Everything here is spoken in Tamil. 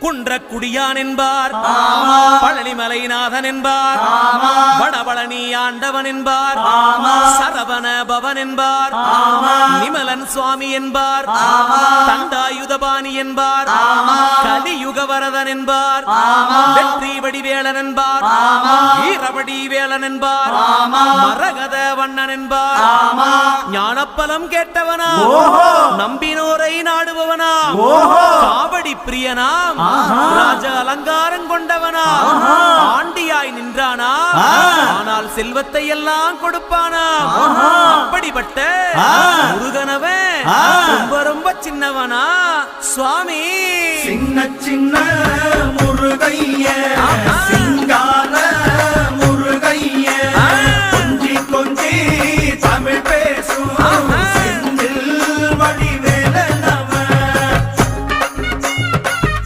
குன்றக்குடியான் என்பார், பழனிமலைநாதன் என்பார், வடபழனி ஆண்டவன் என்பார், சரவண பவன் என்பார், நிமலன் சுவாமி என்பார், தண்டாயுதபாணி என்பார், கலியுகவரதன் என்பார், வெற்றி வடிவேலன் என்பார், வீரவடி வேலன் என்பார், மரகத வண்ணன் என்பார், ஞானப்பலம் கேட்டவனா, நம்பினோரை நாடுபவனா, காவடி பிரியனாம், ராஜ அலங்காரம் கொண்டவனா, ஆண்டியாய் நின்றானா, ஆனால் செல்வத்தை எல்லாம் கொடுப்பானா. அப்படிப்பட்ட முருகனவன் ரொம்ப ரொம்ப சின்னவனா சுவாமி. சின்ன சின்ன